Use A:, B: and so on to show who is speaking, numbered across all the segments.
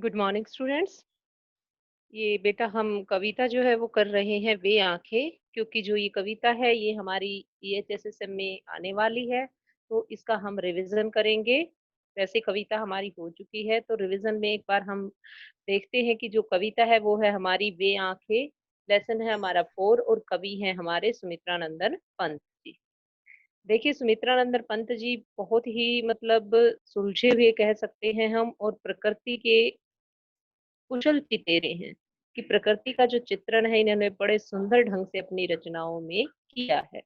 A: Good morning students. ये बेटा हम कविता जो है वो कर रहे हैं वे आंखें, क्योंकि जो ये कविता है ये हमारी ईएचएसएसएम में आने वाली है, तो इसका हम रिवीजन करेंगे। वैसे कविता हमारी हो चुकी है, तो रिवीजन में एक बार हम देखते हैं कि जो कविता है वो है हमारी वे आंखें। लेसन है हमारा 4 और कवि हैं हमारे सुमित्रानंदन पंत जी। देखिए, सुमित्रानंदन पंत जी बहुत ही मतलब सुलझे हुए कह सकते हैं हम, और प्रकृति के कुशल चितेरे हैं कि प्रकृति का जो चित्रण है इन्होंने बड़े सुंदर ढंग से अपनी रचनाओं में किया है।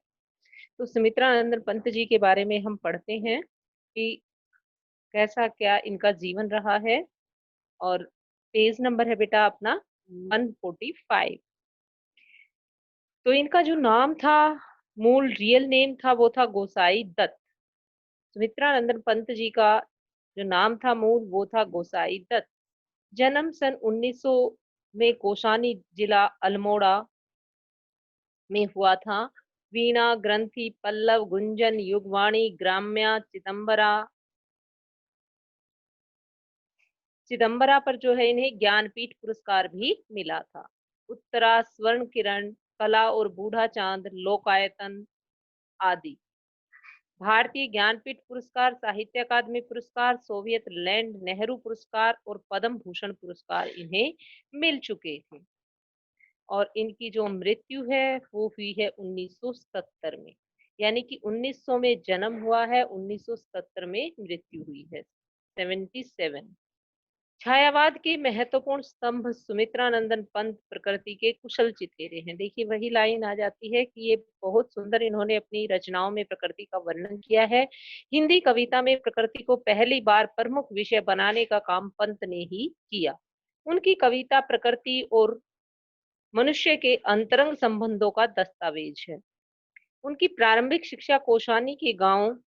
A: तो सुमित्रानंदन पंत जी के बारे में हम पढ़ते हैं कि कैसा क्या इनका जीवन रहा है। और पेज नंबर है बेटा अपना 145। तो इनका जो नाम था, मूल रियल नेम था, वो था गोसाई दत्त। सुमित्रानंदन पंत जी का जो नाम था मूल, वो था गोसाई दत्त। जन्म सन 1900 में कोशानी जिला अल्मोड़ा में हुआ था। वीणा, ग्रंथि, पल्लव, गुंजन, युगवाणी, ग्राम्या, चिदम्बरा पर जो है इन्हें ज्ञानपीठ पुरस्कार भी मिला था। उत्तरा, स्वर्ण किरण, कला और बूढ़ा चांद, लोकायतन आदि। भारतीय ज्ञानपीठ पुरस्कार, साहित्य अकादमी पुरस्कार, सोवियत लैंड नेहरू पुरस्कार और पद्म भूषण पुरस्कार इन्हें मिल चुके थे। और इनकी जो मृत्यु है वो हुई है 1970 में, यानी कि 1900 में जन्म हुआ है, 1970 में मृत्यु हुई है, 77। छायावाद के महत्वपूर्ण स्तंभ सुमित्रानंदन पंत प्रकृति के कुशल चितेरे हैं। देखिए, वही लाइन आ जाती है कि ये बहुत सुंदर इन्होंने अपनी रचनाओं में प्रकृति का वर्णन किया है। हिंदी कविता में प्रकृति को पहली बार प्रमुख विषय बनाने का काम पंत ने ही किया। उनकी कविता प्रकृति और मनुष्य के अंतरंग संबंधों का दस्तावेज है। उनकी प्रारंभिक शिक्षा कौशानी के गांव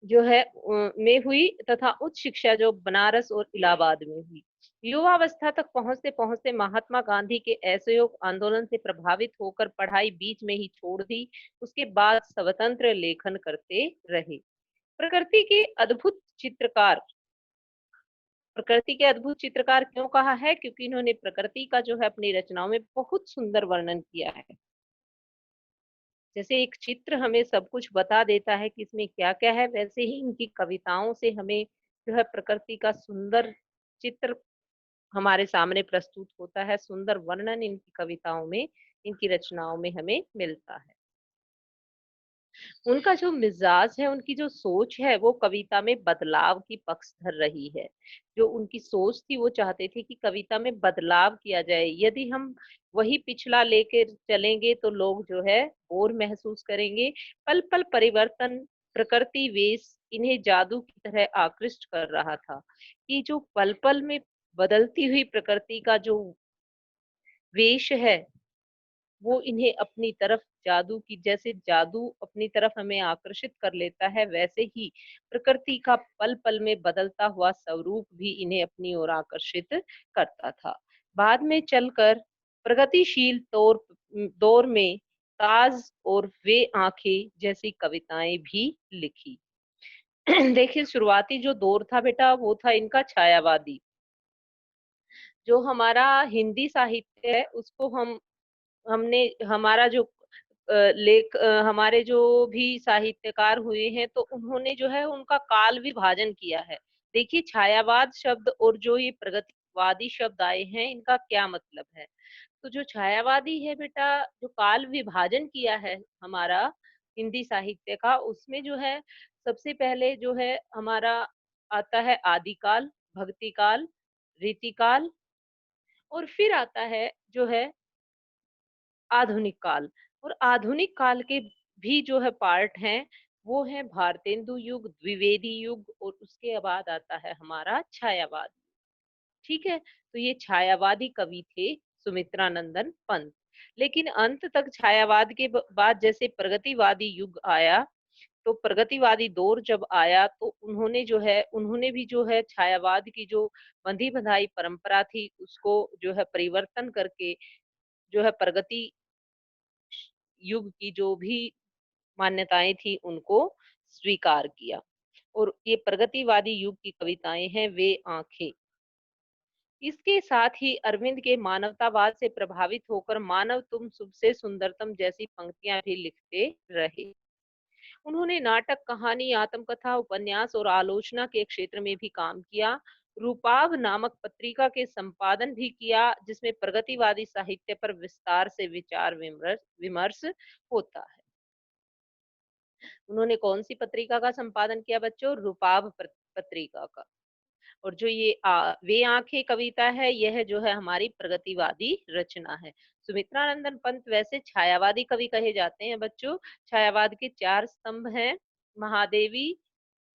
A: जो है में हुई, तथा उच्च शिक्षा जो बनारस और इलाहाबाद में हुई। युवावस्था तक पहुंचते पहुंचते महात्मा गांधी के असहयोग आंदोलन से प्रभावित होकर पढ़ाई बीच में ही छोड़ दी। उसके बाद स्वतंत्र लेखन करते रहे। प्रकृति के अद्भुत चित्रकार प्रकृति के अद्भुत चित्रकार क्यों कहा है? क्योंकि इन्होंने प्रकृति का जो है अपनी रचनाओं में बहुत सुंदर वर्णन किया है। जैसे एक चित्र हमें सब कुछ बता देता है कि इसमें क्या क्या है, वैसे ही इनकी कविताओं से हमें जो है प्रकृति का सुंदर चित्र हमारे सामने प्रस्तुत होता है। सुंदर वर्णन इनकी कविताओं में, इनकी रचनाओं में हमें मिलता है। उनका जो मिजाज है, उनकी जो सोच है, वो कविता में बदलाव की पक्षधर रही है। जो उनकी सोच थी, वो चाहते थे कि कविता में बदलाव किया जाए। यदि हम वही पिछला लेके चलेंगे तो लोग जो है बोर महसूस करेंगे। पल पल परिवर्तन, प्रकृति वेश इन्हें जादू की तरह आकृष्ट कर रहा था कि जो पल पल में बदलती हुई प्रकृति का जो वेश है, वो इन्हें अपनी तरफ जादू की, जैसे जादू अपनी तरफ हमें आकर्षित कर लेता है, वैसे ही प्रकृति का पल पल में बदलता हुआ स्वरूप भी इन्हें अपनी ओर आकर्षित करता था। बाद में चलकर प्रगतिशील दौर में ताज और वे आंखें जैसी कविताएं भी लिखी। देखिए, शुरुआती जो दौर था बेटा, वो था इनका छायावादी। जो हमारा हिंदी साहित्य है उसको हमने हमारा जो हमारे जो भी साहित्यकार हुए हैं, तो उन्होंने जो है उनका काल विभाजन किया है। देखिए, छायावाद शब्द और जो ये प्रगतिवादी शब्द आए हैं, इनका क्या मतलब है? तो जो छायावादी है बेटा, जो काल विभाजन किया है हमारा हिंदी साहित्य का, उसमें जो है सबसे पहले जो है हमारा आता है आदिकाल, भक्तिकाल, रीतिकाल, और फिर आता है जो है आधुनिक काल। और आधुनिक काल के भी जो है पार्ट हैं, वो है भारतेंदु युग, द्विवेदी युग, और उसके बाद आता है हमारा छायावाद। ठीक है, तो ये छायावादी कवि थे सुमित्रानंदन पंत। लेकिन अंत तक छायावाद के बाद जैसे प्रगतिवादी युग आया, तो प्रगतिवादी दौर जब आया, तो उन्होंने भी जो है छायावाद की जो बंधी बंधाई परंपरा थी, उसको जो है परिवर्तन करके जो है प्रगति युग की जो भी मान्यताएं थी उनको स्वीकार किया। और ये प्रगतिवादी युग की कविताएं हैं वे आंखें। इसके साथ ही अरविंद के मानवतावाद से प्रभावित होकर मानव तुम सबसे सुंदरतम जैसी पंक्तियां भी लिखते रहे। उन्होंने नाटक, कहानी, आत्मकथा, उपन्यास और आलोचना के क्षेत्र में भी काम किया। रूपाभ नामक पत्रिका के संपादन भी किया, जिसमें प्रगतिवादी साहित्य पर विस्तार से विचार विमर्श विमर्श होता है। उन्होंने कौन सी पत्रिका का संपादन किया बच्चों? रूपाभ पत्रिका का। और जो ये वे आंखें कविता है, यह जो है हमारी प्रगतिवादी रचना है। सुमित्रानंदन पंत वैसे छायावादी कवि कहे जाते हैं बच्चों। छायावाद के 4 स्तंभ हैं, महादेवी,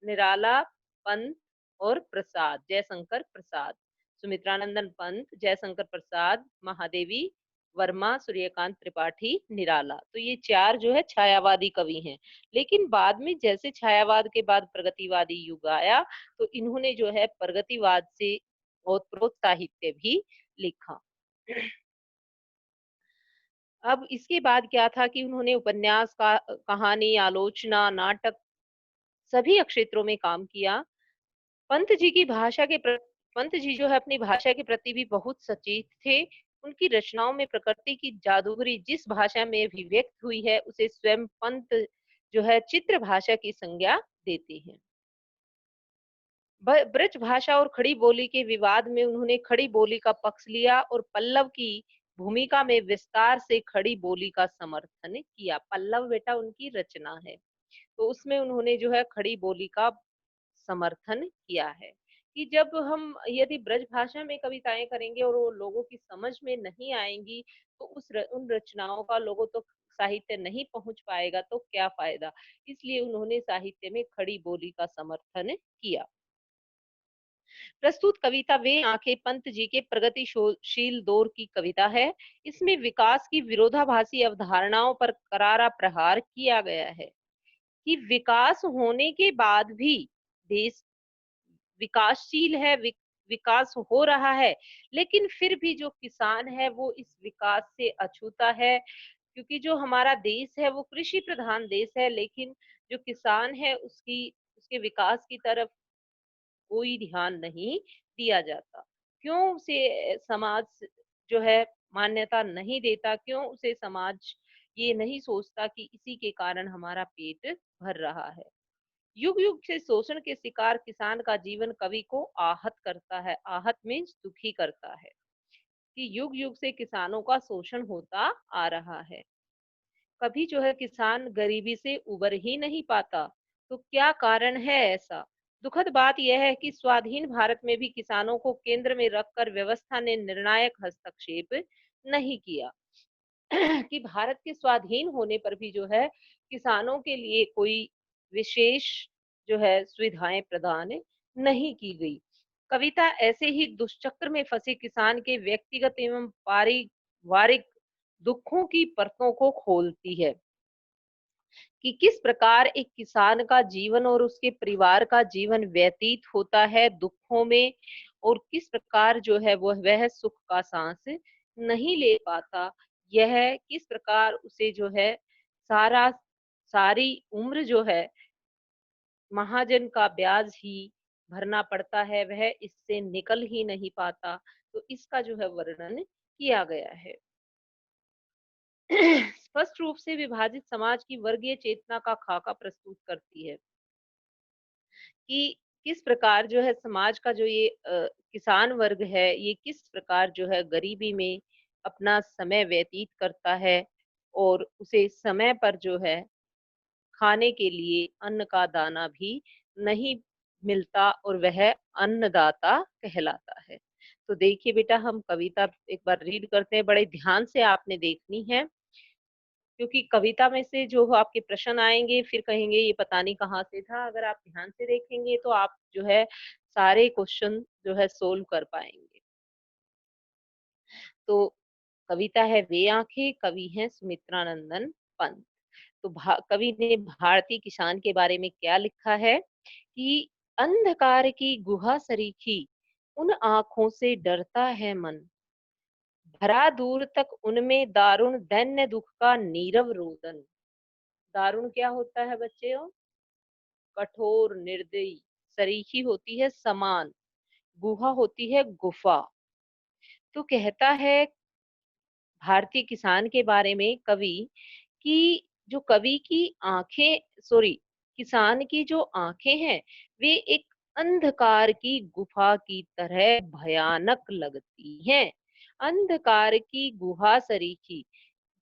A: निराला, पंत और प्रसाद, जयशंकर प्रसाद। सुमित्रानंदन पंत, जयशंकर प्रसाद, महादेवी वर्मा, सूर्यकांत त्रिपाठी, निराला, तो ये 4 जो है छायावादी कवि हैं। लेकिन बाद में जैसे छायावाद के बाद प्रगतिवादी युग आया, तो इन्होंने जो है प्रगतिवाद से ओतप्रोत साहित्य भी लिखा। अब इसके बाद क्या था कि उन्होंने उपन्यास का, कहानी, आलोचना, नाटक सभी क्षेत्रों में काम किया। पंत जी की भाषा के प्र पंत जी जो है अपनी भाषा के प्रति भी बहुत सचेत थे। उनकी रचनाओं में प्रकृति की जादूगरी जिस भाषा में अभिव्यक्त हुई है, उसे स्वयं पंत जो है चित्र भाषा की संज्ञा देते हैं। ब्रज भाषा और खड़ी बोली के विवाद में उन्होंने खड़ी बोली का पक्ष लिया और पल्लव की भूमिका में विस्तार से खड़ी बोली का समर्थन किया। पल्लव बेटा उनकी रचना है, तो उसमें उन्होंने जो है खड़ी बोली का समर्थन किया है कि जब हम यदि ब्रज भाषा में कविताएं करेंगे और वो लोगों की समझ में नहीं आएंगी, तो उन रचनाओं का लोगों तो साहित्य नहीं पहुंच पाएगा, तो क्या फायदा। इसलिए उन्होंने साहित्य में खड़ी बोली का समर्थन किया। प्रस्तुत कविता वे आंखें पंत जी के प्रगतिशील दौर की कविता है। इसमें विकास की विरोधाभासी अवधारणाओं पर करारा प्रहार किया गया है कि विकास होने के बाद भी देश विकासशील है, विकास हो रहा है, लेकिन फिर भी जो किसान है वो इस विकास से अछूता है, क्योंकि जो हमारा देश है वो कृषि प्रधान देश है, लेकिन जो किसान है उसकी उसके विकास की तरफ कोई ध्यान नहीं दिया जाता। क्यों उसे समाज जो है मान्यता नहीं देता? क्यों उसे समाज ये नहीं सोचता कि इसी के कारण हमारा पेट भर रहा है? युग युग से शोषण के शिकार किसान का जीवन कवि को आहत करता है। आहत मीन्स दुखी करता है कि युग युग से किसानों का शोषण होता आ रहा है। कभी जो है किसान गरीबी से उबर ही नहीं पाता, तो क्या कारण है ऐसा? दुखद बात यह है कि स्वाधीन भारत में भी किसानों को केंद्र में रखकर व्यवस्था ने निर्णायक हस्तक्षेप नहीं किया। कि भारत के स्वाधीन होने पर भी जो है किसानों के लिए कोई विशेष जो है सुविधाएं प्रदान नहीं की गई। कविता ऐसे ही दुष्चक्र में फंसे किसान के व्यक्तिगत एवं पारिवारिक दुखों की परतों को खोलती है कि किस प्रकार एक किसान का जीवन और उसके परिवार का जीवन व्यतीत होता है दुखों में, और किस प्रकार जो है वह सुख का सांस नहीं ले पाता। यह किस प्रकार उसे जो है सारा सारी उम्र जो है महाजन का ब्याज ही भरना पड़ता है, वह इससे निकल ही नहीं पाता। तो इसका जो है वर्णन किया गया है। स्पष्ट रूप से विभाजित समाज की वर्गीय चेतना का खाका प्रस्तुत करती है कि किस प्रकार जो है समाज का जो ये किसान वर्ग है, ये किस प्रकार जो है गरीबी में अपना समय व्यतीत करता है, और उसे समय पर जो है खाने के लिए अन्न का दाना भी नहीं मिलता, और वह अन्नदाता कहलाता है। तो देखिए बेटा, हम कविता एक बार रीड करते हैं, बड़े ध्यान से आपने देखनी है, क्योंकि कविता में से जो आपके प्रश्न आएंगे फिर कहेंगे ये पता नहीं कहाँ से था। अगर आप ध्यान से देखेंगे तो आप जो है सारे क्वेश्चन जो है सोल्व कर पाएंगे। तो कविता है वे आंखें, कवि हैं सुमित्रानंदन पंत। तो कवि ने भारतीय किसान के बारे में क्या लिखा है कि अंधकार की गुहा सरीखी उन आंखों से डरता है मन, भरा दूर तक उनमें दारुण दैन्य दुख का नीरव रोदन। दारुण क्या होता है बच्चे? कठोर, निर्दयी, सरीखी होती है समान, गुहा होती है गुफा। तो कहता है भारतीय किसान के बारे में कवि कि जो कवि की आँखें सॉरी किसान की जो आँखें हैं, वे एक अंधकार की गुफा की तरह भयानक लगती हैं। अंधकार की गुहा सरीखी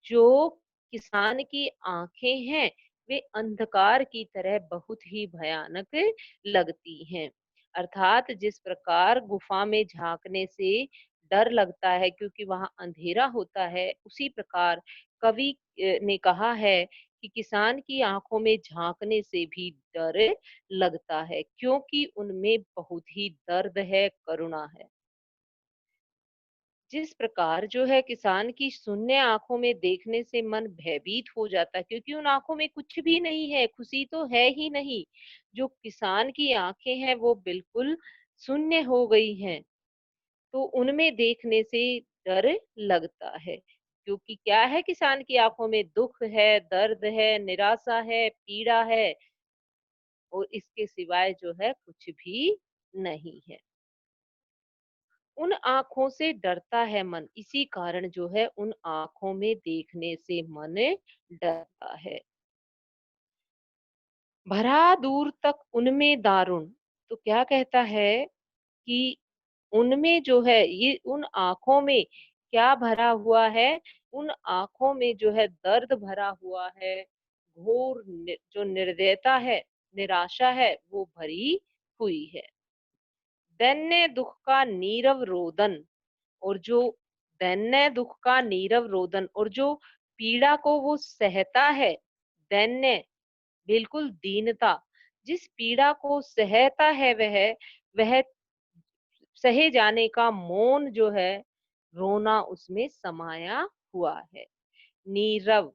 A: जो किसान की आँखें हैं, वे अंधकार की तरह बहुत ही भयानक लगती हैं। अर्थात जिस प्रकार गुफा में झाँकने से डर लगता है क्योंकि वहाँ अंधेरा होता है, उसी प्रकार कवि ने कहा है कि किसान की आँखों में झाँकने से भी डर लगता है क्योंकि उनमें बहुत ही दर्द है, करुणा है। जिस प्रकार जो है किसान की शून्य आँखों में देखने से मन भयभीत हो जाता है क्योंकि उन आँखों में कुछ भी नहीं है, खुशी तो है ही नहीं। जो किसान की आँखें हैं वो बिल्कुल शून्य हो गई हैं, तो उनमें देखने से डर लगता है। क्योंकि क्या है किसान की आँखों में दुःख है, दर्द है, निराशा है, पीड़ा है और इसके सिवाय जो है कुछ भी नहीं है। उन आँखों से डरता है मन, इसी कारण जो है उन आँखों में देखने से मन डरता है। भरा दूर तक उनमें दारुण, तो क्या कहता है कि उनमें जो है ये उन आँखों में क्या भरा हुआ है? उन आँखों में जो है दर्द भरा हुआ है, घोर जो निर्दयता है, निराशा है, वो भरी हुई है। दैन्य दुःख का नीरव रोदन और जो दैन्य दुःख का नीरव रोदन और जो पीड़ा को वो सहता है, दैन्य बिल्कुल दीनता, जिस पीड़ा को सहता है वह सहे जाने का मौन जो है, रोना उसमें समाया हुआ है। नीरव,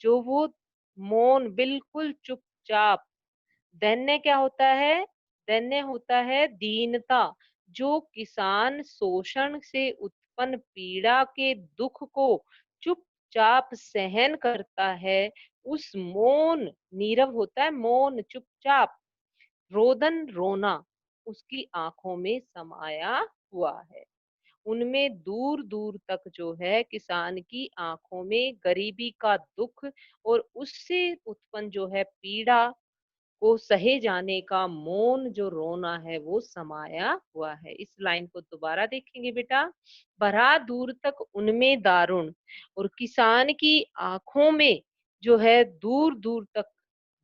A: जो वो मौन बिल्कुल चुपचाप, दैन्य क्या होता है? दैन्य होता है दीनता, जो किसान शोषण से उत्पन्न पीड़ा के दुःख को चुपचाप सहन करता है, उस मौन नीरव होता है मौन, चुपचाप, रोदन रोना, उसकी आँखों में समाया हुआ है। उनमें दूर-दूर तक जो है किसान की आँखों में गरीबी का दुःख और उससे उत्पन्न जो है पीड़ा को सहे जाने का मौन जो रोना है वो समाया हुआ है। इस लाइन को दोबारा देखेंगे बेटा। भरा दूर तक उनमें दारुण और किसान की आँखों में जो है दूर-दूर तक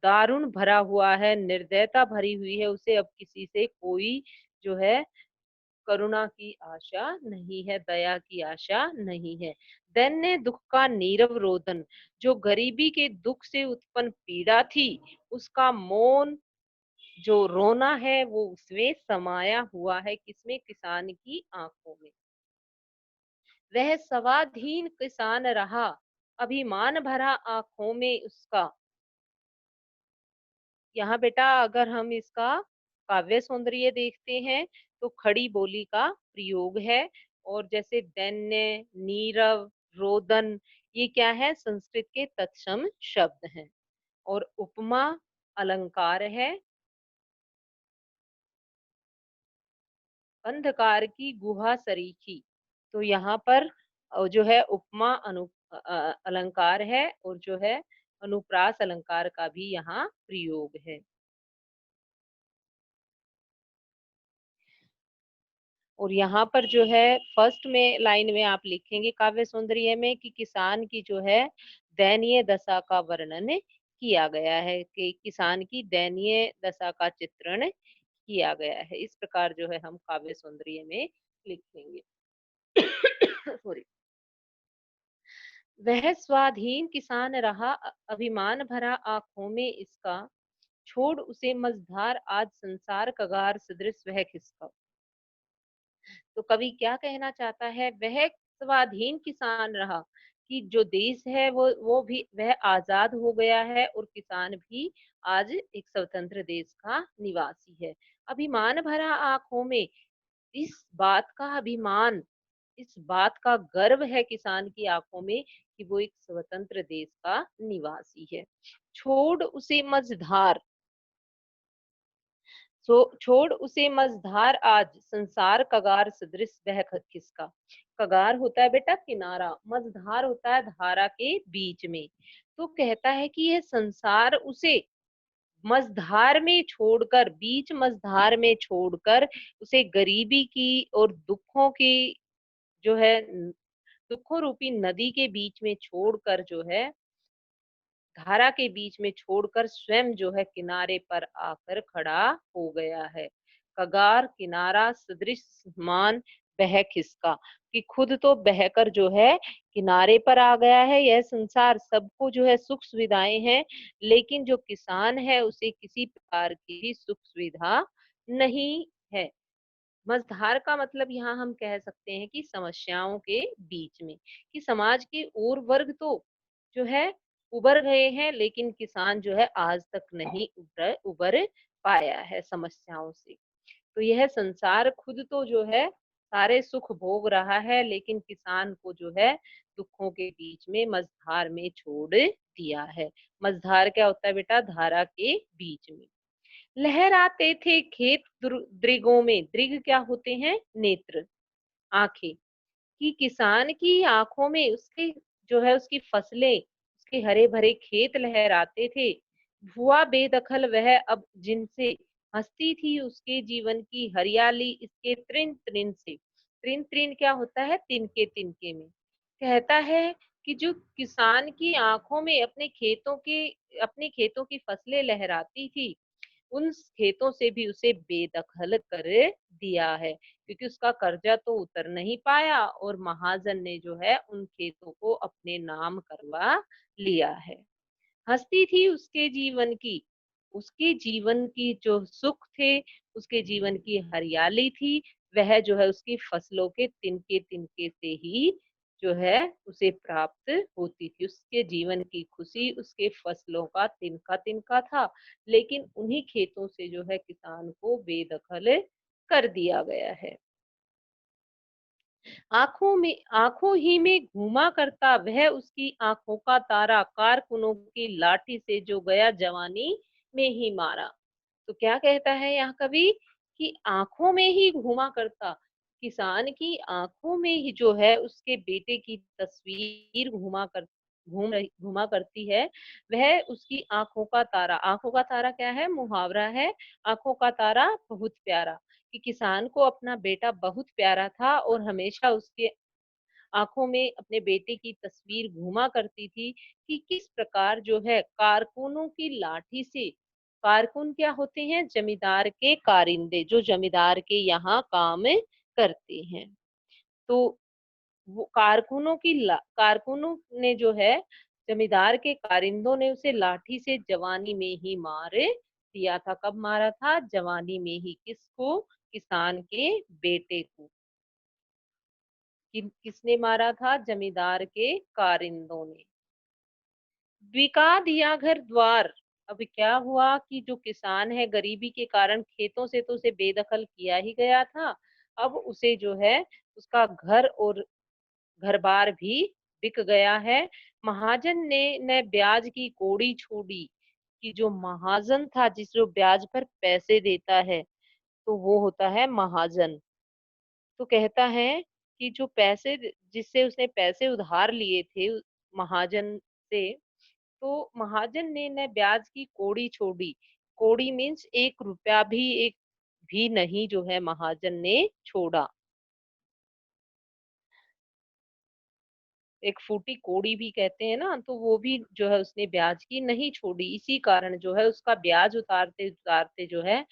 A: दारुण भरा हुआ है, निर्दयता भरी हुई है, उसे अब किसी से कोई जो है करुणा की आशा नहीं है, दया की आशा नहीं है। दैन्य दुःख का नीरव रोदन, जो गरीबी के दुःख से उत्पन्न पीड़ा थी, उसका मौन जो रोना है वो उसमें समाया हुआ है, किसमें? किसान की आँखों में। वह स्वाधीन किसान रहा, अभिमान भरा आँखों में उसका। यहाँ बेटा अगर हम इसका काव्य सौंदर्य देखते हैं तो खड़ी बोली का प्रयोग है और जैसे दैन्य, नीरव, रोदन ये क्या है? संस्कृत के तत्सम शब्द हैं और उपमा अलंकार है। अंधकार की गुहा सरीखी, तो यहाँ पर जो है उपमा अलंकार है और जो है अनुप्रास अलंकार का भी यहाँ प्रयोग है। और यहाँ पर जो है फर्स्ट में लाइन में आप लिखेंगे काव्य सौंदर्य में कि किसान की जो है दयनीय दशा का वर्णन किया गया है, कि किसान की दयनीय दशा का चित्रण किया गया है। इस प्रकार जो है हम काव्य सौंदर्य में लिखेंगे। सॉरी। वह स्वाधीन किसान रहा, अभिमान भरा आंखों में इसका, छोड़ उसे मझधार आज संसार कगार सदृश वह किसका। तो कवि क्या कहना चाहता है? वह स्वाधीन किसान रहा, कि जो देश है वो भी वह आजाद हो गया है और किसान भी आज एक स्वतंत्र देश का निवासी है। अभिमान भरा आंखों में, इस बात का अभिमान, इस बात का गर्व है किसान की आंखों में कि वो एक स्वतंत्र देश का निवासी है। छोड़ उसे मझधार, छोड़ उसे मझधार आज, संसार कगार सदृश बह खिसका। कगार होता है बेटा किनारा, मझधार होता है धारा के बीच में। तो कहता है कि यह संसार उसे मझधार में छोड़कर, बीच मझधार में छोड़कर, उसे गरीबी की और दुखों की जो है दुखों रूपी नदी के बीच में छोड़कर जो है, धारा के बीच में छोड़कर स्वयं जो है किनारे पर आकर खड़ा हो गया है। कगार किनारा सदृश मान बह खिसका, कि खुद तो बहकर जो है किनारे पर आ गया है। यह संसार सबको जो है सुख सुविधाएं हैं, लेकिन जो किसान है उसे किसी प्रकार की भी सुख सुविधा नहीं है। मझधार का मतलब यहाँ हम कह सकते हैं कि समस्याओं के बीच में, कि समाज के और वर्ग तो जो है उभर गए हैं, लेकिन किसान जो है आज तक नहीं उभर उभर पाया है समस्याओं से। तो यह संसार खुद तो जो है सारे सुख भोग रहा है, लेकिन किसान को जो है दुखों के बीच में मझधार में छोड़ दिया है। मझधार क्या होता है बेटा? धारा के बीच में। लहराते थे खेत दृगों में, दृग क्या होते हैं? नेत्र, आंखें। कि किसान की आंखों में उसके जो है उसकी फसलें, उसके हरे भरे खेत लहराते थे। हुआ बेदखल वह अब जिनसे, हंसती थी उसके जीवन की हरियाली इसके त्रिन त्रिन से। त्रिन त्रिन क्या होता है? तिनके तिनके में। कहता है कि जो किसान की आंखों में अपने खेतों की फसलें लहराती थी, उन खेतों से भी उसे बेदखल कर दिया है, क्योंकि उसका कर्जा तो उतर नहीं पाया और महाजन ने जो है उन खेतों को अपने नाम करवा लिया है। हस्ती थी उसके जीवन की, उसके जीवन की जो सुख थे, उसके जीवन की हरियाली थी, वह जो है उसकी फसलों के तिनके तिनके से ही जो है उसे प्राप्त होती थी। उसके जीवन की खुशी उसके फसलों का तिनका तिनका था, लेकिन उन्हीं खेतों से जो है किसान को बेदखल कर दिया गया है। आंखों ही में घूमा करता वह, उसकी आंखों का तारा, कारकुनों की लाठी से जो गया जवानी में ही मारा। तो क्या कहता है यहाँ कवि? कि आंखों में ही घूमा करता, किसान की आंखों में ही जो है उसके बेटे की तस्वीर घूमा करती है। वह उसकी आंखों का तारा, आंखों का तारा क्या है? मुहावरा है। आंखों का तारा बहुत प्यारा, कि किसान को अपना बेटा बहुत प्यारा था और हमेशा उसके आंखों में अपने बेटे की तस्वीर घूमा करती थी, कि किस प्रकार जो है कारकुनों की लाठी से, कारकुन क्या होते हैं? जमींदार के कारिंदे, जो जमींदार के यहाँ काम करते हैं। तो वो कारकुनों ने जो है, जमींदार के कारिंदों ने उसे लाठी से जवानी में ही मार दिया था। कब मारा था? जवानी में ही। किसको? किसान के बेटे को। किसने मारा था? जमींदार के कारिंदों ने। बिका दिया घर द्वार। अब क्या हुआ कि जो किसान है, गरीबी के कारण खेतों से तो उसे बेदखल किया ही गया था, अब उसे जो है उसका घर और घर बार भी बिक गया है। महाजन ने न ब्याज की कौड़ी छोड़ी, कि जो महाजन था, जिस जो ब्याज पर पैसे देता है, तो वो होता है महाजन। तो कहता है कि जो जिससे उसने पैसे उधार लिए थे महाजन से, तो महाजन ने न ब्याज की कौड़ी छोड़ी। कौड़ी मीन्स 1 रुपया भी, एक भी नहीं जो है महाजन ने छोड़ा। एक फूटी कौड़ी भी कहते हैं ना, तो वो भी जो है उसने ब्याज की नहीं छोड़ी। इसी कारण जो है उसका ब्याज उतारते उतारते जो है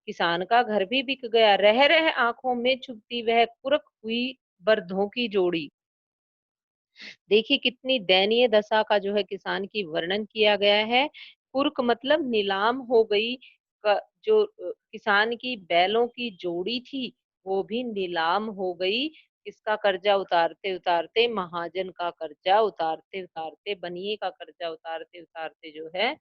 A: किसान का घर भी बिक गया। रह रह आंखों में चुभती वह कुरख हुई बरधों की जोड़ी। देखिए कितनी दयनीय दशा का जो है किसान की वर्णन किया गया है। कुर्क मतलब नीलाम हो गई। जो किसान की बैलों की जोड़ी थी, वो भी नीलाम हो गई। इसका कर्जा उतारते उतारते, महाजन का कर्जा उतारते उतारते, बनिए का कर्जा उतारते उतारते जो है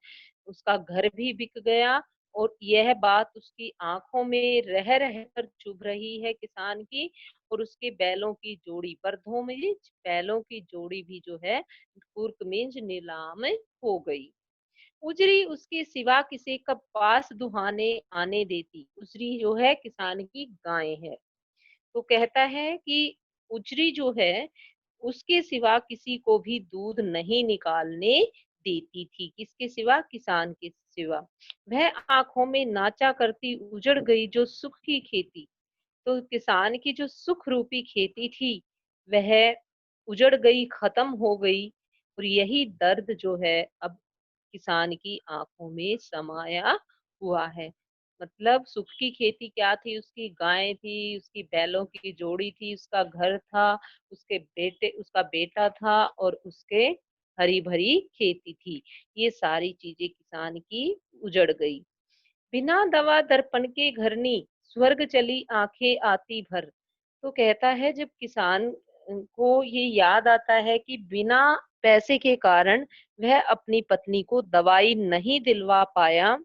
A: उसका घर भी बिक गया। और यह बात उसकी आंखों में रह रह कर चुभ रही है किसान की। और उसके बैलों की जोड़ी, बरधों में बैलों की जोड़ी भी जो है कुर्क मींज नीलाम हो गई। उजरी उसके सिवा किसी का पास दुहाने आने देती। उजरी जो है किसान की गाय है। तो कहता है कि उजरी जो है उसके सिवा किसी को भी दूध नहीं निकालने देती थी। किसके सिवा? किसान के सिवा। वह आँखों में नाचा करती उजड़ गई जो सुख की खेती। तो किसान की जो सुख रूपी खेती थी, वह उजड़ गई, खत्म हो गई और यही दर्द जो है अब किसान की आँखों में समाया हुआ है। मतलब सुख की खेती क्या थी? उसकी गाय थी, उसकी बैलों की जोड़ी थी, उसका घर था, उसका बेटा था और उसके हरी-भरी खेती थी। ये सारी चीज़ें किसान की उजड़ गई। बिना दवा दर्पण के घरनी, स्वर्ग चली आँखें आती भर। तो कहता है जब किसान को ये याद आता है कि बिना पैसे के कारण वह अपनी पत्नी को दवाई नहीं दिलवा पाया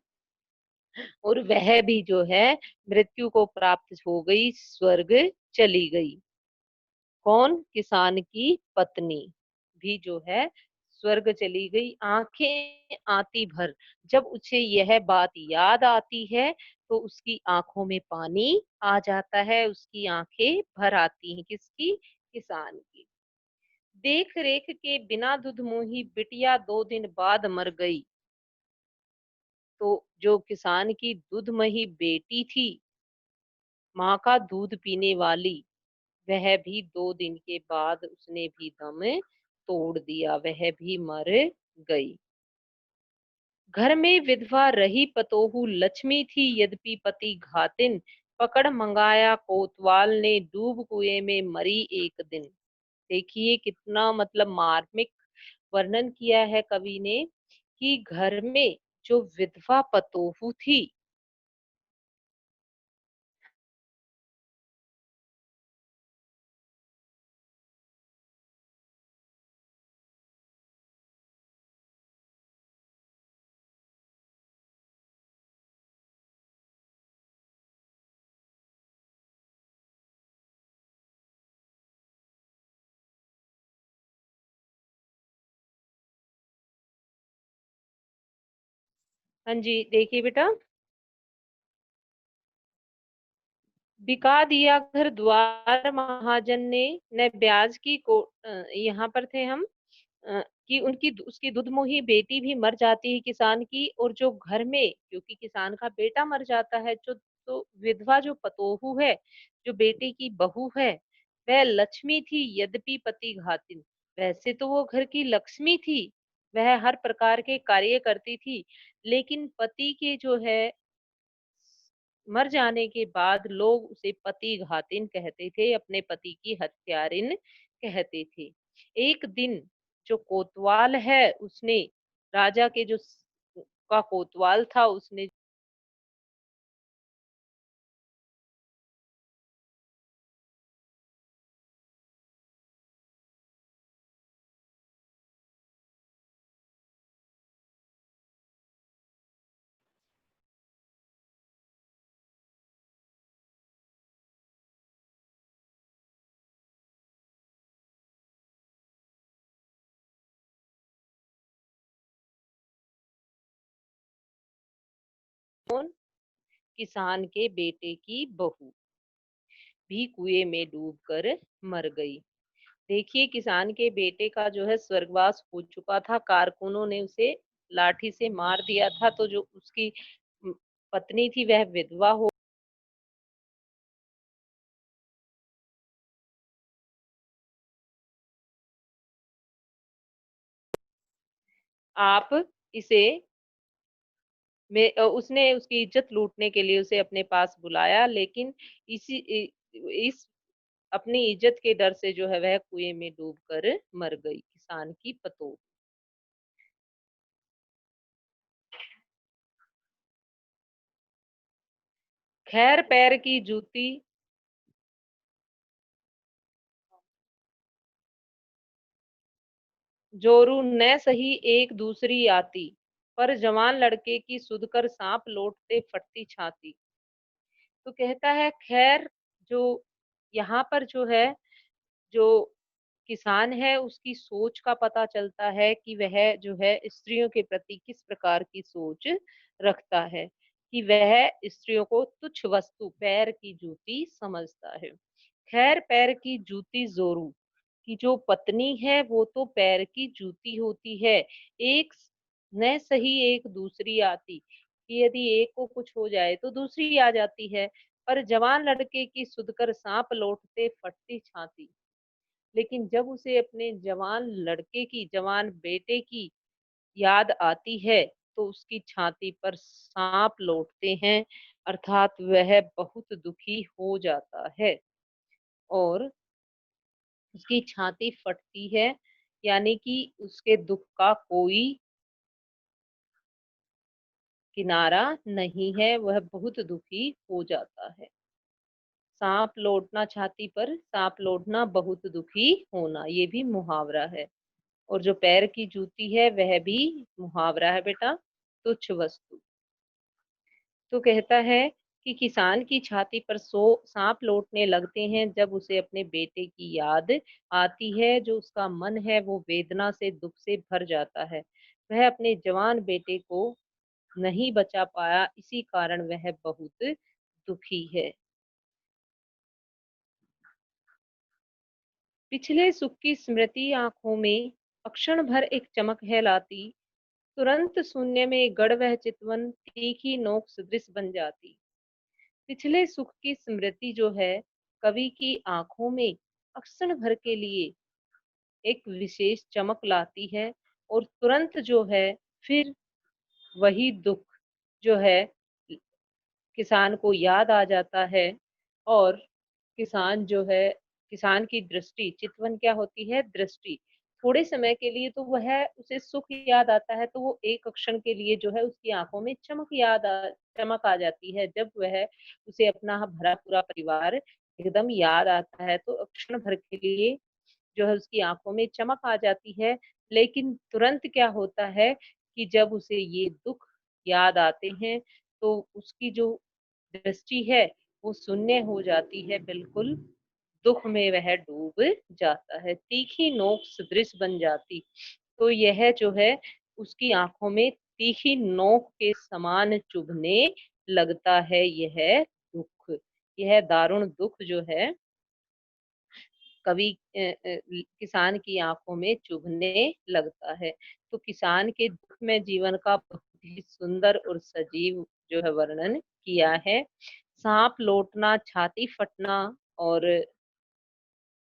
A: और वह भी जो है मृत्यु को प्राप्त हो गई, स्वर्ग चली गई। कौन? किसान की पत्नी भी जो है स्वर्ग चली गई, आंखें आती भर। जब उसे यह बात याद आती है तो उसकी आंखों में पानी आ जाता है, उसकी आंखें भर आती हैं। किसकी? किसान की। देख रेख के बिना दुधमुही बिटिया 2 दिन बाद मर गई। तो जो किसान की दुधमही बेटी थी, माँ का दूध पीने वाली, वह भी 2 दिन के बाद उसने भी दम तोड़ दिया, वह भी मर गई। घर में विधवा रही पतोहू लक्ष्मी थी, यद्यपि पति घातिन, पकड़ मंगाया कोतवाल ने, डूब कुएं में मरी एक दिन। देखिए कितना मतलब मार्मिक वर्णन किया है कवि ने कि घर में जो विधवा पतोहू थी, हाँ जी देखिए बेटा, बिका दिया घर द्वार महाजन ने, न ब्याज की को यहाँ पर थे हम, कि उसकी दुधमुही बेटी भी मर जाती है किसान की, और जो घर में क्योंकि किसान का बेटा मर जाता है, जो तो विधवा जो पतोहू है, जो बेटे की बहू है, वह लक्ष्मी थी, यद्यपि पति घातिन। वैसे तो वो घर की लक्ष्मी थी, वह हर प्रकार के कार्य करती थी, लेकिन पति के जो है मर जाने के बाद लोग उसे पति घातिन कहते थे, अपने पति की हत्यारिन कहते थे। एक दिन जो कोतवाल है उसने राजा के जो का कोतवाल था उसने किसान के बेटे की बहू भी कुएं में डूबकर मर गई। देखिए किसान के बेटे का जो है स्वर्गवास हो चुका था, कारकुनों ने उसे लाठी से मार दिया था, तो जो उसकी उम, पत्नी थी वह विधवा हो। आप इसे उसने उसकी इज्जत लूटने के लिए उसे अपने पास बुलाया, लेकिन इस अपनी इज्जत के डर से जो है वह कुएं में डूबकर मर गई, किसान की पतोह। खैर पैर की जूती जोरू न सही एक दूसरी आती, पर जवान लड़के की सुधकर सांप लौटते फटती छाती। तो कहता है खैर जो यहाँ पर जो है, जो किसान है उसकी सोच का पता चलता है कि वह जो है स्त्रियों के प्रति किस प्रकार की सोच रखता है, कि वह स्त्रियों को तुच्छ वस्तु पैर की जूती समझता है। खैर पैर की जूती ज़ोरू कि जो पत्नी है वो तो पैर की जूती होती है। एक न सही एक दूसरी आती, कि यदि एक को कुछ हो जाए तो दूसरी आ जाती है। पर जवान लड़के की सुधकर साँप लौटते फटती छाती। लेकिन जब उसे अपने जवान लड़के की, जवान बेटे की याद आती है, तो उसकी छाती पर साँप लौटते हैं, अर्थात वह बहुत दुखी हो जाता है और उसकी छाती फटती है, यानी कि उसके दुःख का कोई किनारा नहीं है, वह बहुत दुखी हो जाता है। साँप लौटना छाती पर, साँप लौटना बहुत दुखी होना, ये भी मुहावरा है। और जो पैर की जूती है वह भी मुहावरा है बेटा, तुच्छ वस्तु। तो कहता है कि किसान की छाती पर सो सांप लौटने लगते हैं जब उसे अपने बेटे की याद आती है, जो उसका मन है वो वेदना से दुख से भर जाता है। वह अपने जवान बेटे को नहीं बचा पाया, इसी कारण वह बहुत दुखी है। पिछले सुख की स्मृति आंखों में अक्षण भर एक चमक है लाती, तुरंत शून्य में गड़ वह चितवन तीखी नोक सदृश बन जाती। पिछले सुख की स्मृति जो है कवि की आंखों में अक्षण भर के लिए एक विशेष चमक लाती है और तुरंत जो है फिर वही दुख जो है किसान को याद आ जाता है और किसान जो है किसान की दृष्टि, चितवन क्या होती है? दृष्टि। थोड़े समय के लिए तो वह उसे सुख याद आता है, तो वो एक क्षण के लिए जो है उसकी आँखों में चमक आ जाती है। जब वह उसे अपना भरा पूरा परिवार एकदम याद आता है, तो क्षण भर के लिए जो है उसकी आँखों में चमक आ जाती है। लेकिन तुरंत क्या होता है कि जब उसे ये दुःख याद आते हैं, तो उसकी जो दृष्टि है वो शून्य हो जाती है, बिल्कुल दुःख में वह डूब जाता है, तीखी नोक सदृश बन जाती। तो यह जो है उसकी आँखों में तीखी नोक के समान चुभने लगता है यह दुःख। यह दारुण दुःख जो है कवि किसान की आँखों में चुभने लगता है। तो किसान के दुःख में जीवन का बहुत ही सुंदर और सजीव जो है वर्णन किया है। साँप लौटना, छाती फटना और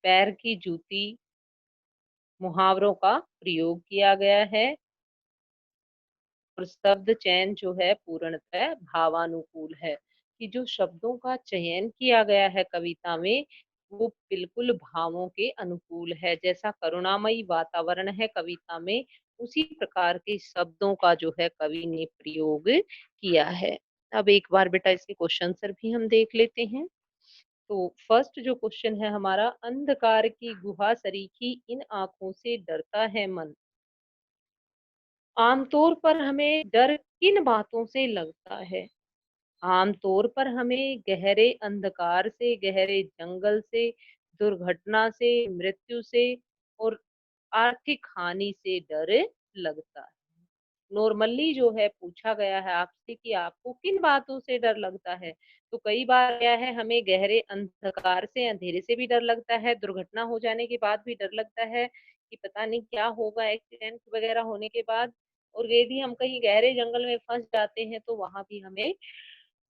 A: पैर की जूती मुहावरों का प्रयोग किया गया है और शब्द चयन जो है पूर्णतः भावानुकूल है, कि जो शब्दों का चयन किया गया है कविता में वो बिल्कुल भावों के अनुकूल है। जैसा करुणामयी वातावरण है कविता में, उसी प्रकार के शब्दों का जो है कवि ने प्रयोग किया है। अब एक बार बेटा इसके क्वेश्चन आंसर भी हम देख लेते हैं। तो फर्स्ट जो क्वेश्चन है हमारा, अंधकार की गुहा सरीखी इन आंखों से डरता है मन। आमतौर पर हमें डर किन बातों से लगता है? आमतौर पर हमें गहरे अंधकार से, गहरे जंगल से, दुर्घटना से, मृत्यु से और आर्थिक हानि से डर लगता है। नॉर्मली जो है पूछा गया है आपसे कि आपको किन बातों से डर लगता है? तो कई बार क्या है, हमें गहरे अंधकार से, अंधेरे से भी डर लगता है, दुर्घटना हो जाने के बाद भी डर लगता है कि पता नहीं क्या होगा एक्सीडेंट वगैरह होने के बाद। और यदि हम कहीं गहरे जंगल में फँस जाते हैं तो वहाँ भी हमें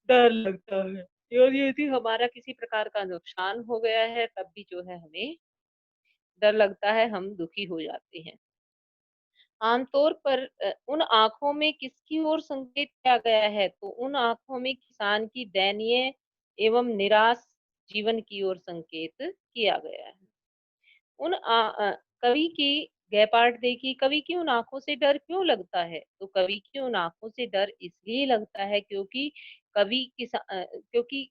A: डर लगता है। और यदि हमारा किसी प्रकार का नुकसान हो गया है तब भी जो है हमें डर लगता है, हम दुखी हो जाते हैं। आमतौर पर उन आँखों में किसकी ओर संकेत किया गया है? तो उन आँखों में किसान की दयनीय एवं निराश जीवन की ओर संकेत किया गया है। कवि की गै पार्ट देखिए, कवि की उन आँखों से डर क्यों लगता है? तो कवि की उन आँखों से डर इसलिए लगता है क्योंकि क्योंकि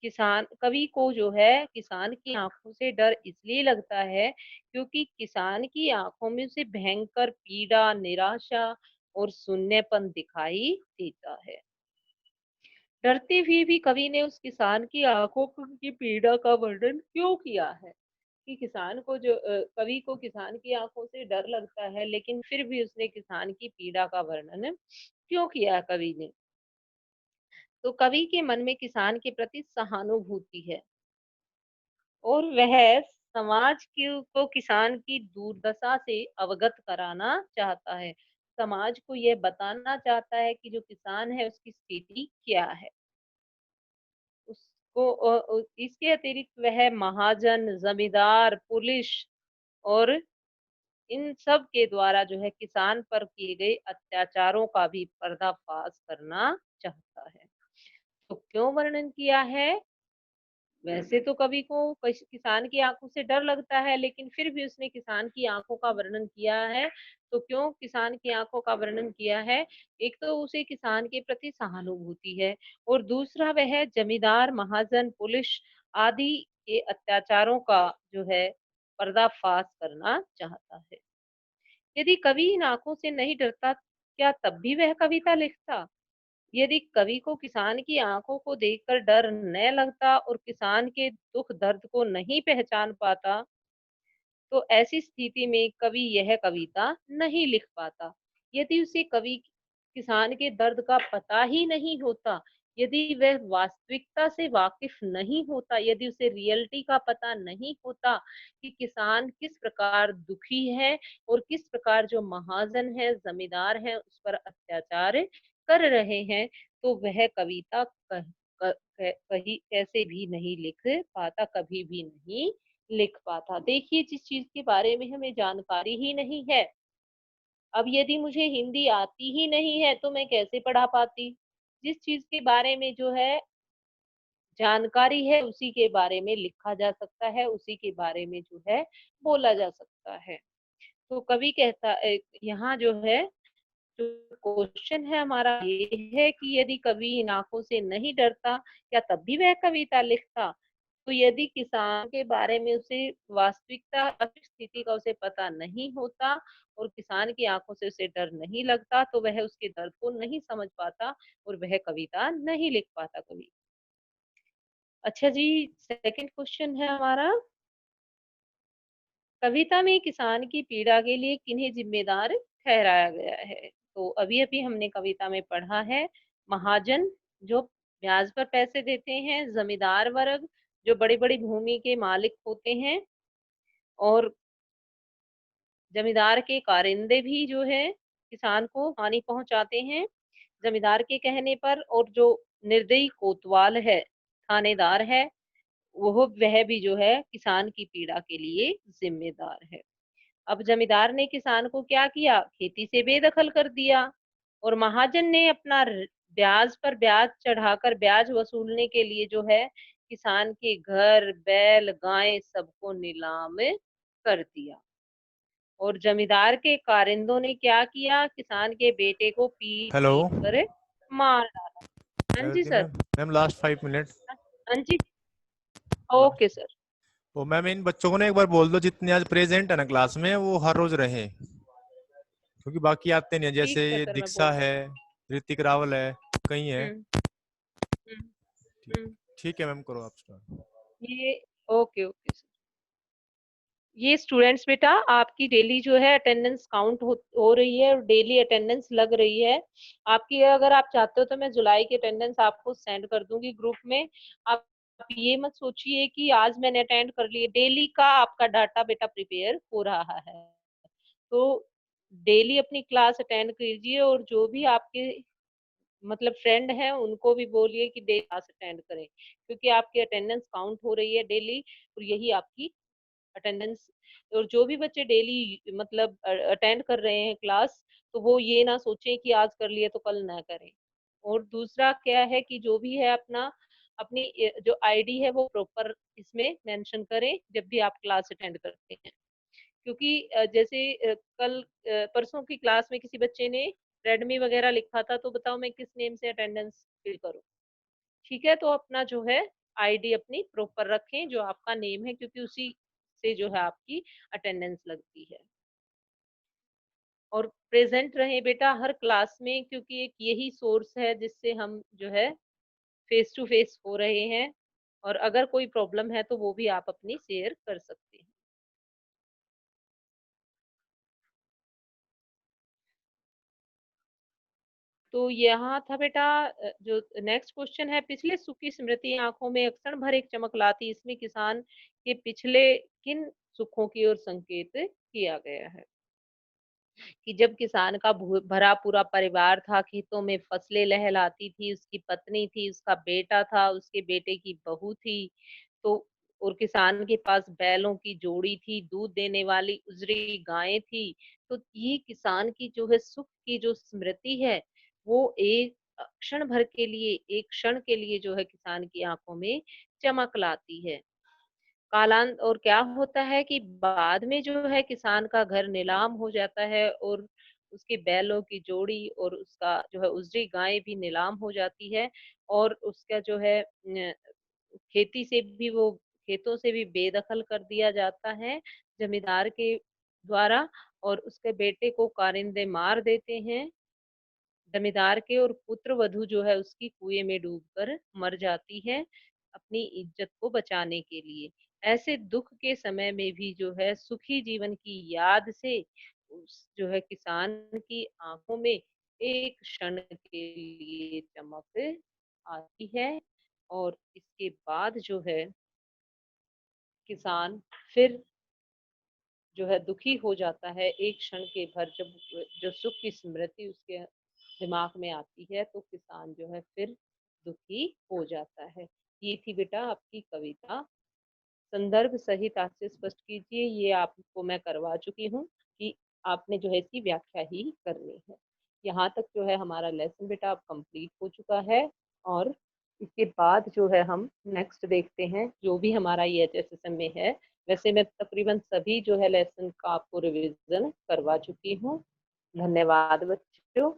A: किसान कवि को जो है किसान की आँखों से डर इसलिए लगता है क्योंकि किसान की आँखों में उसे भयंकर पीड़ा, निराशा और शून्यपन दिखाई देता है। डरते हुए भी कवि ने उस किसान की आँखों की पीड़ा का वर्णन क्यों किया है? कि किसान को जो कवि को किसान की आँखों से डर लगता है, लेकिन फिर भी उसने किसान की पीड़ा का वर्णन क्यों किया कवि ने? तो कवि के मन में किसान के प्रति सहानुभूति है और वह समाज को किसान की दुर्दशा से अवगत कराना चाहता है। समाज को यह बताना चाहता है कि जो किसान है उसकी स्थिति क्या है। उसको इसके अतिरिक्त वह महाजन, जमींदार, पुलिस और इन सब के द्वारा जो है किसान पर किए गए अत्याचारों का भी पर्दाफाश करना चाहता है। तो क्यों वर्णन किया है? वैसे तो कवि को किसान की आंखों से डर लगता है, लेकिन फिर भी उसने किसान की आंखों का वर्णन किया है। तो क्यों किसान की आंखों का वर्णन किया है? एक तो उसे किसान के प्रति सहानुभूति है और दूसरा वह जमींदार, महाजन, पुलिस आदि के अत्याचारों का जो है पर्दाफाश करना चाहता है। यदि कवि इन आंखों से नहीं डरता, क्या तब भी वह कविता लिखता? यदि कवि को किसान की आंखों को देखकर डर न लगता और किसान के दुख दर्द को नहीं पहचान पाता, तो ऐसी स्थिति में कवि यह कविता नहीं लिख पाता। यदि उसे कवि किसान के दर्द का पता ही नहीं होता, यदि वह वास्तविकता से वाकिफ नहीं होता, यदि उसे रियलिटी का पता नहीं होता कि किसान किस प्रकार दुखी है और किस प्रकार जो महाजन है, जमींदार है, उस पर अत्याचार कर रहे हैं, तो वह कविता कहीं कैसे भी नहीं लिख पाता, कभी भी नहीं लिख पाता। देखिए, जिस चीज के बारे में हमें जानकारी ही नहीं है, अब यदि मुझे हिंदी आती ही नहीं है तो मैं कैसे पढ़ा पाती? जिस चीज के बारे में जो है जानकारी है, उसी के बारे में लिखा जा सकता है, उसी के बारे में जो है बोला जा सकता है। तो कवि कहता यहाँ जो है, जो क्वेश्चन है हमारा ये है कि यदि कवि इन आंखों से नहीं डरता, क्या तब भी वह कविता लिखता? तो यदि किसान के बारे में उसे वास्तविकता स्थिति का उसे पता नहीं होता और किसान की आंखों से उसे डर नहीं लगता, तो वह उसके दर्द को नहीं समझ पाता और वह कविता नहीं लिख पाता कवि। अच्छा जी, सेकंड क्वेश्चन है हमारा, कविता में किसान की पीड़ा के लिए किन्हें जिम्मेदार ठहराया गया है? तो अभी अभी हमने कविता में पढ़ा है, महाजन जो ब्याज पर पैसे देते हैं, जमींदार वर्ग जो बड़ी बड़ी भूमि के मालिक होते हैं, और जमींदार के कारिंदे भी जो है किसान को हानि पहुंचाते हैं जमींदार के कहने पर, और जो निर्दयी कोतवाल है, थानेदार है, वह भी जो है किसान की पीड़ा के लिए जिम्मेदार है। अब जमींदार ने किसान को क्या किया? खेती से बेदखल कर दिया और महाजन ने अपना ब्याज पर ब्याज चढ़ाकर ब्याज वसूलने के लिए जो है किसान के घर, बैल, गाय सबको नीलाम कर दिया। और जमींदार के कारिंदों ने क्या किया? किसान के बेटे को पीट
B: हेलो।
A: पीट कर मार डाला। हाँ जी
B: Pragati
A: sir.
B: Ma'am, ma'am last 5 minute.
A: हाँ जी। Okay sir.
B: तो मैम इन बच्चों को ना एक बार बोल दो, जितने आज प्रेजेंट है ना क्लास में, वो हर रोज रहे, क्योंकि बाकी आते नहीं है।
A: ठीक
B: जैसे
A: है
B: ये
A: सर, मैं
B: दीक्षा
A: बोल
B: है,
A: दूंगी।
B: ऋतिक रावल है, कई है।
A: हम्म। हम्म।
B: ठीक,
A: हम्म।
B: ठीक है मैम, करो आप स्टार्ट।
A: ये ओके ओके सर। ये स्टूडेंट्स बेटा, आपकी डेली जो है अटेंडेंस काउंट हो रही है और डेली अटेंडेंस लग रही है आपकी। अगर आप चाहते हो तो मैं जुलाई की अटेंडेंस आपको सेंड कर दूंगी ग्रुप में। आप ये मत सोचिए कि आज मैंने अटेंड कर लिए, डेली का आपका डाटा बेटा प्रिपेयर हो रहा है। तो डेली अपनी क्लास अटेंड कीजिए और जो भी आपके मतलब फ्रेंड हैं उनको भी बोलिए कि डेली क्लास अटेंड करें, क्योंकि आपकी अटेंडेंस काउंट हो रही है डेली, और यही आपकी अटेंडेंस। और जो भी बच्चे डेली मतलब अटेंड कर रहे हैं क्लास, तो वो ये ना सोचें कि आज कर लिए तो कल ना करें। और दूसरा क्या है कि जो भी है अपना अपनी जो आईडी है वो प्रॉपर इसमें मेंशन करें जब भी आप क्लास अटेंड करते हैं। क्योंकि जैसे कल परसों की क्लास में किसी बच्चे ने रेडमी वगैरह लिखा था, तो बताओ मैं किस नेम से अटेंडेंस फिल करूं? ठीक है, तो अपना जो है आईडी अपनी प्रॉपर रखें जो आपका नेम है, क्योंकि उसी से जो है आपकी अटेंडेंस लगती है। और प्रेजेंट रहें बेटा हर क्लास में, क्योंकि एक यही सोर्स है जिससे हम जो है फेस टू फेस हो रहे हैं, और अगर कोई प्रॉब्लम है तो वो भी आप अपनी शेयर कर सकते हैं। तो यहाँ था बेटा जो नेक्स्ट क्वेश्चन है, पिछले सुख की स्मृति आंखों में क्षण भर एक चमक लाती, इसमें किसान के पिछले किन सुखों की ओर संकेत किया गया है? कि जब किसान का भरा पूरा परिवार था, खेतों में फसलें लहलाती थी, उसकी पत्नी थी, उसका बेटा था, उसके बेटे की बहू थी, तो और किसान के पास बैलों की जोड़ी थी, दूध देने वाली उजरी गायें थी। तो ये किसान की जो है सुख की जो स्मृति है, वो एक क्षण भर के लिए, एक क्षण के लिए जो है किसान की आंखों में चमक लाती है। कालांत और क्या होता है कि बाद में जो है किसान का घर नीलाम हो जाता है और उसके बैलों की जोड़ी और उसका जो है उसकी गाय भी नीलाम हो जाती है और उसका जो है खेती से भी वो खेतों से भी बेदखल कर दिया जाता है जमींदार के द्वारा और उसके बेटे को कारिंदे मार देते हैं जमींदार के और पुत्र वधू जो है उसकी कुएं में डूबकर मर जाती है अपनी इज्जत को बचाने के लिए। ऐसे दुख के समय में भी जो है सुखी जीवन की याद से उस जो है किसान की आंखों में एक क्षण के लिए चमक आती है और इसके बाद जो है किसान फिर जो है दुखी हो जाता है एक क्षण के भर जब जो सुख की स्मृति उसके दिमाग में आती है तो किसान जो है फिर दुखी हो जाता है। ये थी बेटा आपकी कविता। संदर्भ सहित आज से स्पष्ट कीजिए, ये आपको मैं करवा चुकी हूँ कि आपने जो है इसकी व्याख्या ही करनी है। यहाँ तक जो है हमारा लेसन बेटा अब कंप्लीट हो चुका है और इसके बाद जो है हम नेक्स्ट देखते हैं जो भी हमारा ये एचएसएसएम में है। वैसे मैं तकरीबन सभी जो है लेसन का आपको रिवीजन करवा चुकी हूँ। धन्यवाद बच्चों।